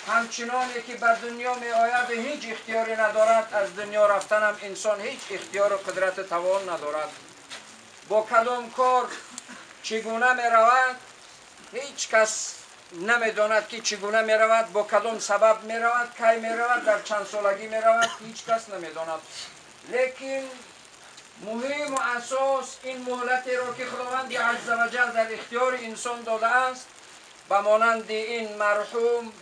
همچنانی که به دنیا می آید هیچ اختیاری ندارد، از دنیا رفتن هم انسان هیچ اختیار و قدرت توان ندارد. با کدام کار چگونه می رود هیچ کس نمی داند که چگونه می رود، با کدام سبب می رود، کی می رود، در چند سالگی می رود، هیچ کس نمی داند. لیکن مهم و اساس این مهلتی را که خداوند عزوجل در اختیار انسان داده است، به مانند این مرحوم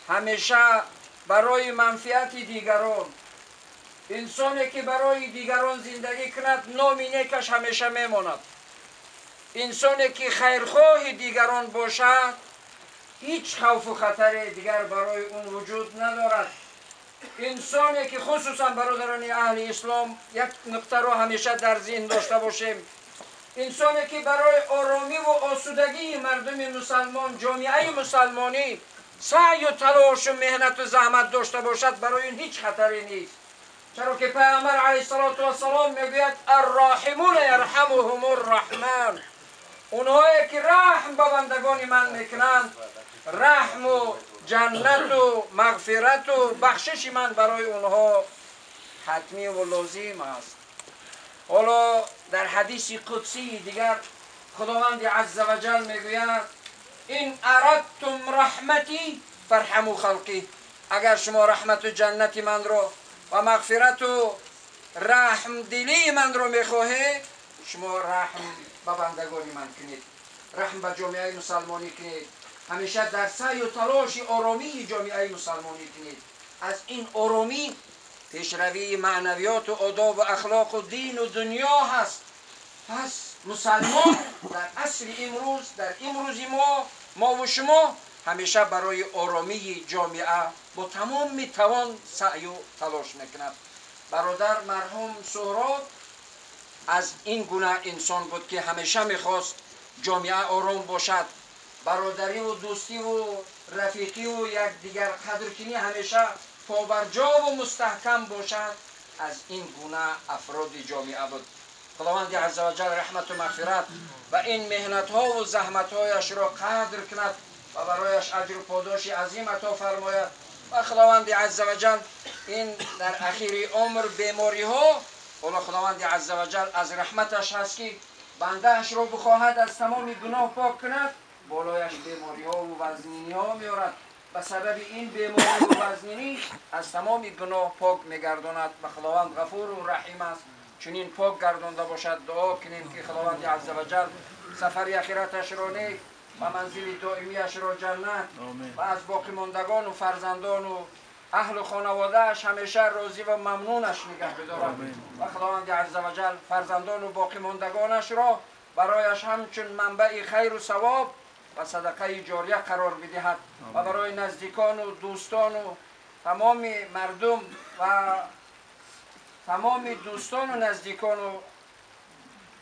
همیشه برای منفعت دیگران، انسانی که برای دیگران زندگی کند نام نیکش همیشه میماند. انسانی که خیرخواه دیگران باشد هیچ خوف و خطر دیگر برای اون وجود ندارد. انسانی که خصوصا برادران اهل اسلام یک نقطه را همیشه در ذهن داشته باشیم، انسانی که برای آرامی و آسودگی مردم مسلمان، جامعه مسلمانی سعی و تلاش و مهنت و زحمت داشته باشد، برای این هیچ خطری نیست. چرا که پیامبر علیه السلام میگوید الراحمون یرحمهم الرحمن، اونهایی که رحم به بندگان من میکنند، رحم و جنت و مغفرت و بخشش من برای اونها حتمی و لازم است. حالا در حدیث قدسی دیگر خداوند عزوجل میگوید این اردتم رحمتی فرحموا خلقی، اگر شما رحمت و جنت من رو و مغفرت و رحم دلی من رو میخواهید، شما رحم به بندگان من کنید، رحم به جامعه مسلمانی کنید، همیشه در سعی و تلاش آرامی جامعه مسلمانی کنید. از این آرامی پیشروی معنویات و آداب و اخلاق و دین و دنیا هست. پس مسلمان در عصر امروز، در امروزی ما و شما همیشه برای آرامی جامعه با تمام توان سعی و تلاش میکند. برادر مرحوم سهراب از این گونه انسان بود که همیشه میخواست جامعه آرام باشد، برادری و دوستی و رفیقی و یکدیگر قدرکنی همیشه پابرجا و مستحکم باشد. از این گونه افراد جامعه بود. خداوند عزوجل رحمت و مغفرت و این مهنت ها و زحمت هایش را قدر کند و برایش اجر و پاداش عظیم عطا فرماید. و خداوند عزوجل این در اخیر عمر بیماری ها، حالا خداوند عزوجل از رحمتش هست که بندهش را بخواهد از تمام گناه پاک کند، بالایش بیماری ها و وزنینی ها میارد. به سبب این بیماری و وزنینی از تمام گناه پاک میگرداند و خداوند غفور و رحیم است. چنین پاک گردانده باشد. دعا کنیم که خداوند عزوجل سفر اخرتش را نیک و منزل دائمیش را جنت و از باقی ماندگان و فرزندان و اهل و خانوادهش همیشه راضی و ممنونش نگه بدارد. و خداوند عزوجل فرزندان و باقی ماندگانش را برایش همچون منبع خیر و ثواب و صدقه جاریه قرار بدهد و برای نزدیکان و دوستان و تمام مردم و تمام دوستان و نزدیکان و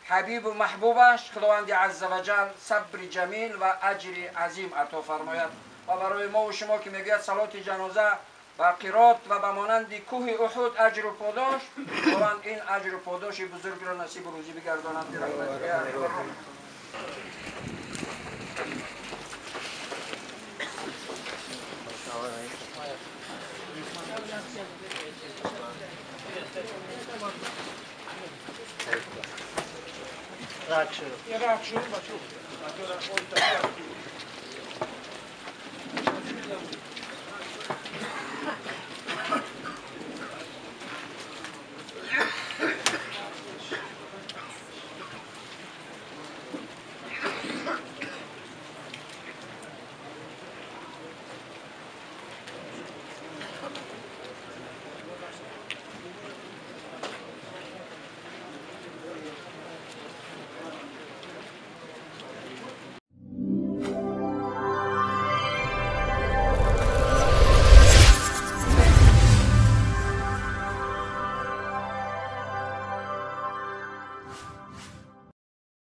حبیب و محبوبش خداوند عزوجل صبر جمیل و اجر عظیم عطا فرماید. و برای ما و شما که میگوید صلات جنازه و قرات و به مانند کوه احد اجر و پاداش، خداوند این اجر و پاداش بزرگ را نصیب و روزی بگرداند برحمتک. Reaksjon. میدم